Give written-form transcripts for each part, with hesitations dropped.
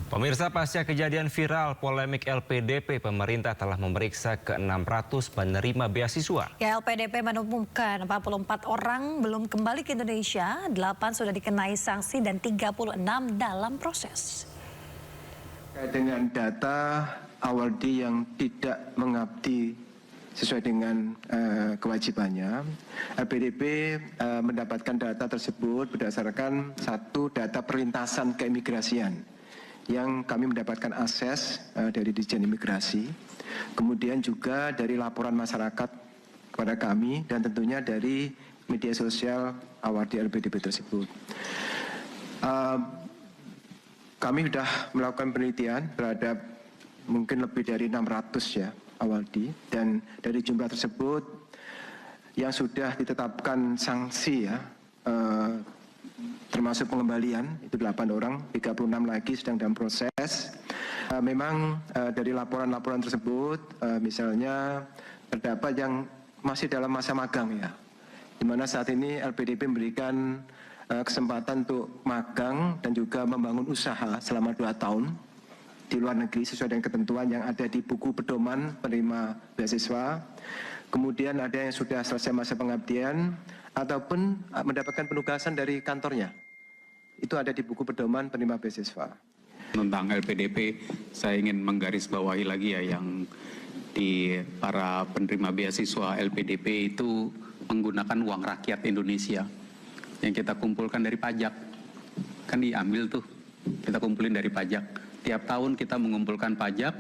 Pemirsa, pasca kejadian viral polemik LPDP, pemerintah telah memeriksa ke-600 penerima beasiswa. Ya, LPDP menemukan 44 orang belum kembali ke Indonesia, 8 sudah dikenai sanksi dan 36 dalam proses. Dengan data awardee yang tidak mengabdi sesuai dengan kewajibannya, LPDP mendapatkan data tersebut berdasarkan satu data perlintasan keimigrasian yang kami mendapatkan akses dari Ditjen Imigrasi, kemudian juga dari laporan masyarakat kepada kami dan tentunya dari media sosial awardee LPDP tersebut. Kami sudah melakukan penelitian terhadap mungkin lebih dari 600 ya awardee, dan dari jumlah tersebut yang sudah ditetapkan sanksi ya termasuk pengembalian itu 8 orang, 36 lagi sedang dalam proses. Memang dari laporan-laporan tersebut misalnya terdapat yang masih dalam masa magang ya, di mana saat ini LPDP memberikan kesempatan untuk magang dan juga membangun usaha selama 2 tahun di luar negeri sesuai dengan ketentuan yang ada di buku pedoman penerima beasiswa. Kemudian ada yang sudah selesai masa pengabdian ataupun mendapatkan penugasan dari kantornya. Itu ada di buku pedoman penerima beasiswa. Tentang LPDP, saya ingin menggarisbawahi lagi ya, yang di para penerima beasiswa LPDP itu menggunakan uang rakyat Indonesia yang kita kumpulkan dari pajak. Kan diambil tuh, kita kumpulin dari pajak. Tiap tahun kita mengumpulkan pajak,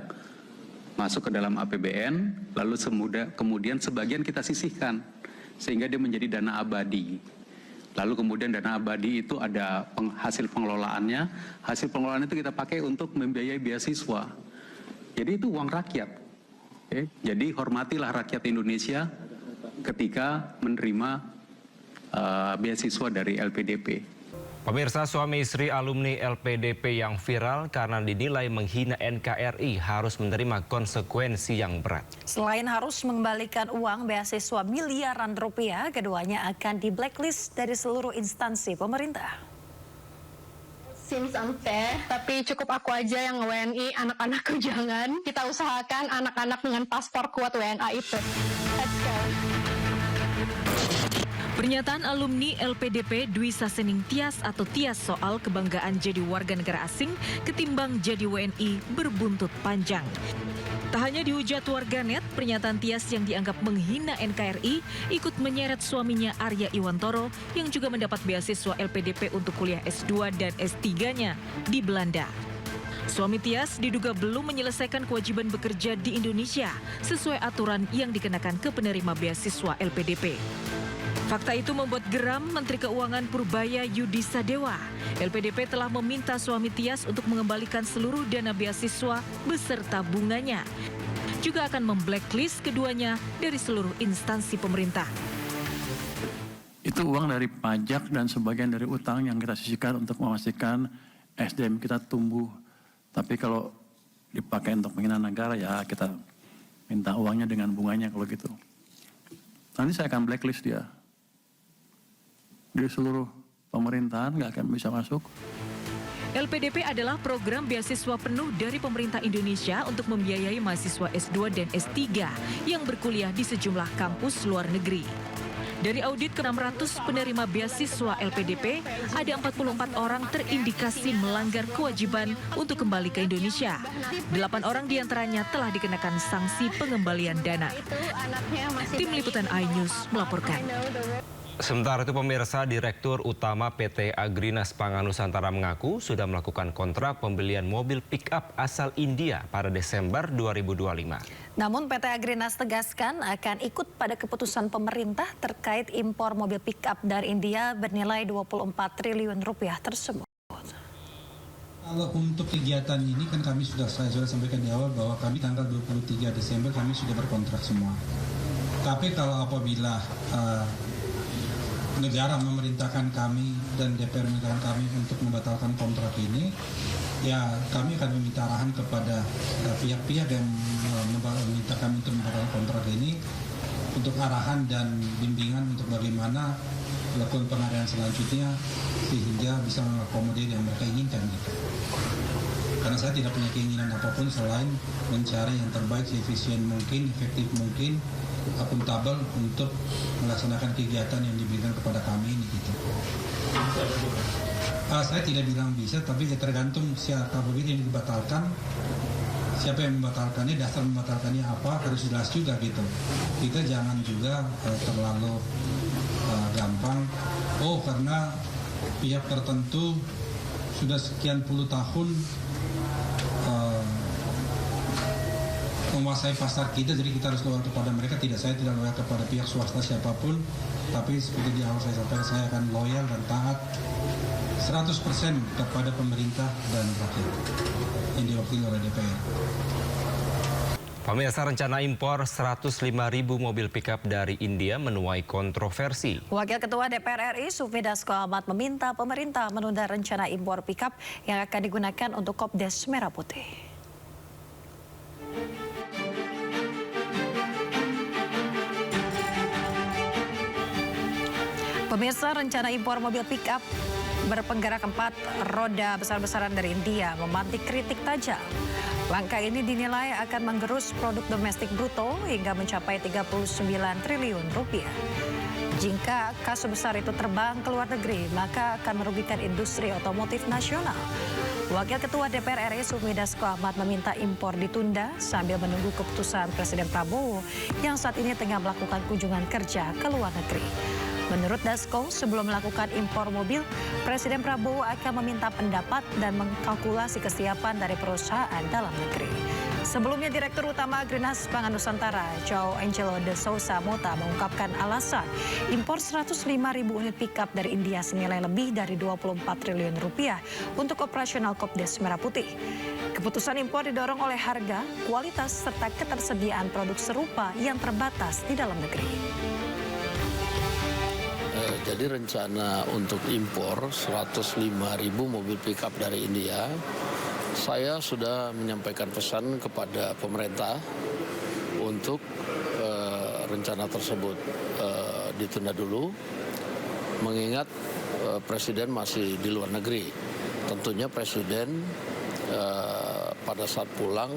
masuk ke dalam APBN, lalu kemudian sebagian kita sisihkan, sehingga dia menjadi dana abadi. Lalu kemudian dana abadi itu ada hasil pengelolaannya, hasil pengelolaan itu kita pakai untuk membiayai beasiswa. Jadi itu uang rakyat. Jadi hormatilah rakyat Indonesia ketika menerima beasiswa dari LPDP. Pemirsa, suami istri alumni LPDP yang viral karena dinilai menghina NKRI harus menerima konsekuensi yang berat. Selain harus mengembalikan uang beasiswa miliaran rupiah, keduanya akan di blacklist dari seluruh instansi pemerintah. Seems unfair, tapi cukup aku aja yang WNI, anak-anakku jangan. Kita usahakan anak-anak dengan paspor kuat WNA itu. Let's go. Pernyataan alumni LPDP Dwi Sasening Tias atau Tias soal kebanggaan jadi warga negara asing ketimbang jadi WNI berbuntut panjang. Tak hanya dihujat warganet, pernyataan Tias yang dianggap menghina NKRI ikut menyeret suaminya Arya Iwantoro yang juga mendapat beasiswa LPDP untuk kuliah S2 dan S3-nya di Belanda. Suami Tias diduga belum menyelesaikan kewajiban bekerja di Indonesia sesuai aturan yang dikenakan ke penerima beasiswa LPDP. Fakta itu membuat geram Menteri Keuangan Purbaya Yudi Sadewa. LPDP telah meminta suami Tias untuk mengembalikan seluruh dana beasiswa beserta bunganya. Juga akan memblacklist keduanya dari seluruh instansi pemerintah. Itu uang dari pajak dan sebagian dari utang yang kita sisihkan untuk memastikan SDM kita tumbuh. Tapi kalau dipakai untuk menghina negara, ya kita minta uangnya dengan bunganya kalau gitu. Nanti saya akan blacklist dia. Di seluruh pemerintahan nggak akan bisa masuk. LPDP adalah program beasiswa penuh dari pemerintah Indonesia untuk membiayai mahasiswa S2 dan S3 yang berkuliah di sejumlah kampus luar negeri. Dari audit ke-600 penerima beasiswa LPDP, ada 44 orang terindikasi melanggar kewajiban untuk kembali ke Indonesia. 8 orang diantaranya telah dikenakan sanksi pengembalian dana. Tim Liputan iNews melaporkan. Sementara itu, pemirsa, Direktur Utama PT Agrinas Pangan Nusantara mengaku sudah melakukan kontrak pembelian mobil pick-up asal India pada Desember 2025. Namun PT Agrinas tegaskan akan ikut pada keputusan pemerintah terkait impor mobil pick-up dari India bernilai 24 triliun rupiah tersebut. Kalau untuk kegiatan ini kan saya sudah sampaikan di awal bahwa kami tanggal 23 Desember kami sudah berkontrak semua. Tapi kalau apabila negara memerintahkan kami dan DPR memerintahkan kami untuk membatalkan kontrak ini, ya kami akan meminta arahan kepada pihak-pihak yang meminta kami untuk membatalkan kontrak ini untuk arahan dan bimbingan untuk bagaimana melakukan pengadaan selanjutnya sehingga bisa mengakomodir yang mereka inginkan. karena saya tidak punya keinginan apapun selain mencari yang terbaik, seefisien mungkin, efektif mungkin, akuntabel untuk melaksanakan kegiatan yang diberikan kepada kami ini gitu. Saya tidak bilang bisa, tapi tergantung siapa begitu yang dibatalkan, siapa yang membatalkannya, dasar membatalkannya apa, harus jelas juga gitu. Kita jangan juga terlalu gampang, karena pihak tertentu sudah sekian puluh tahun menguasai pasar kita, jadi kita harus loyal kepada mereka. Tidak, saya tidak loyal kepada pihak swasta siapapun, tapi seperti di awal saya sampaikan, saya akan loyal dan taat 100% kepada pemerintah dan rakyat yang diwakili oleh DPR. Pemirsa, rencana impor 105.000 mobil pickup dari India menuai kontroversi. Wakil Ketua DPR RI Sufmi Dasko Ahmad meminta pemerintah menunda rencana impor pickup yang akan digunakan untuk Kopdes Merah Putih. Pemirsa, rencana impor mobil pickup berpenggerak 4 roda besar-besaran dari India memantik kritik tajam. Langkah ini dinilai akan menggerus produk domestik bruto hingga mencapai 39 triliun rupiah. Jika kasus besar itu terbang ke luar negeri, maka akan merugikan industri otomotif nasional. Wakil Ketua DPR RI Sufmi Dasko Ahmad meminta impor ditunda sambil menunggu keputusan Presiden Prabowo yang saat ini tengah melakukan kunjungan kerja ke luar negeri. Menurut Dasko, sebelum melakukan impor mobil, Presiden Prabowo akan meminta pendapat dan mengkalkulasi kesiapan dari perusahaan dalam negeri. Sebelumnya, Direktur Utama Agrinas Pangan Nusantara, João Angelo de Souza Mota, mengungkapkan alasan impor 105.000 unit pickup dari India senilai lebih dari 24 triliun rupiah untuk operasional Kopdes Merah Putih. Keputusan impor didorong oleh harga, kualitas, serta ketersediaan produk serupa yang terbatas di dalam negeri. Jadi rencana untuk impor 105.000 mobil pickup dari India, saya sudah menyampaikan pesan kepada pemerintah untuk rencana tersebut ditunda dulu, mengingat Presiden masih di luar negeri. Tentunya Presiden pada saat pulang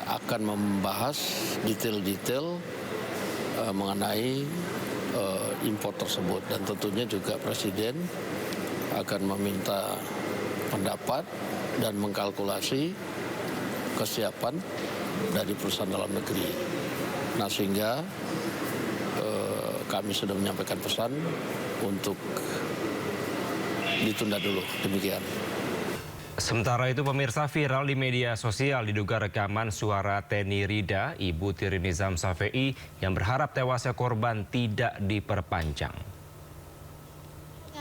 akan membahas detail-detail mengenai impor tersebut, dan tentunya juga Presiden akan meminta pendapat dan mengkalkulasi kesiapan dari perusahaan dalam negeri. Nah, sehingga kami sudah menyampaikan pesan untuk ditunda dulu, demikian. Sementara itu, pemirsa, viral di media sosial diduga rekaman suara Teni Rida, ibu tiri Nizam Shafei, yang berharap tewasnya korban tidak diperpanjang.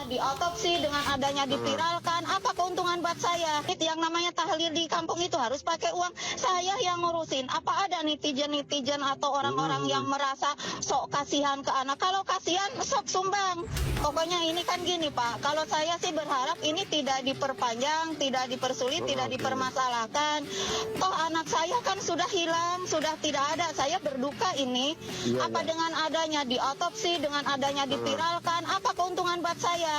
Diotopsi dengan adanya dipiralkan, apa keuntungan buat saya? Yang namanya tahlil di kampung itu harus pakai uang, saya yang ngurusin. Apa ada netizen atau orang-orang yang merasa sok kasihan ke anak? Kalau kasihan, sok sumbang. Pokoknya ini kan gini Pak, kalau saya sih berharap ini tidak diperpanjang, tidak dipersulit, tidak dipermasalahkan. Toh anak saya kan sudah hilang, sudah tidak ada. Saya berduka ini. Apa dengan adanya diotopsi, dengan adanya dipiralkan, apa keuntungan buat saya?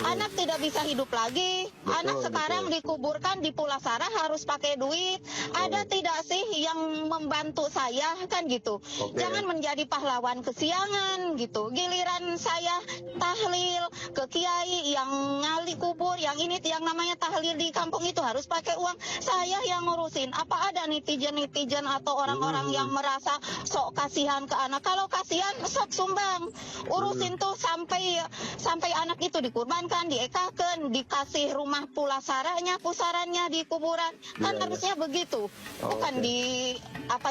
Anak tidak bisa hidup lagi. Anak sekarang dikuburkan di Pulasara harus pakai duit. Ada tidak sih yang membantu saya, kan gitu. Jangan menjadi pahlawan kesiangan gitu. Giliran saya tahlil ke kiai yang ngali kubur, yang ini yang namanya tahlil di kampung itu harus pakai uang. Saya yang ngurusin. Apa ada netizen atau orang-orang yang merasa sok kasihan ke anak? Kalau kasihan, sok sumbang. Urusin tuh sampai anak itu dikurbankan, diekakan, dikasih rumah pulasaranya, pusarannya di kuburan. Kan harusnya begitu. Bukan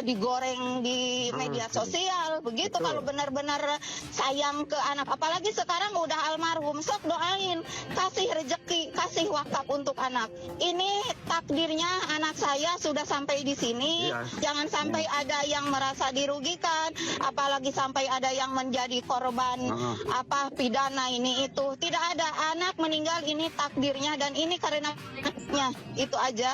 digoreng di media sosial. Begitu kalau benar-benar sayang ke anak. Apalagi sekarang udah almarhum, sok doain, kasih rejeki, kasih wakaf untuk anak. Ini takdirnya anak saya sudah sampai di sini. Jangan sampai ada yang merasa dirugikan, apalagi sampai ada yang menjadi korban pidana ini itu. Tidak ada, anak meninggal ini takdirnya dan ini karena anaknya, itu aja.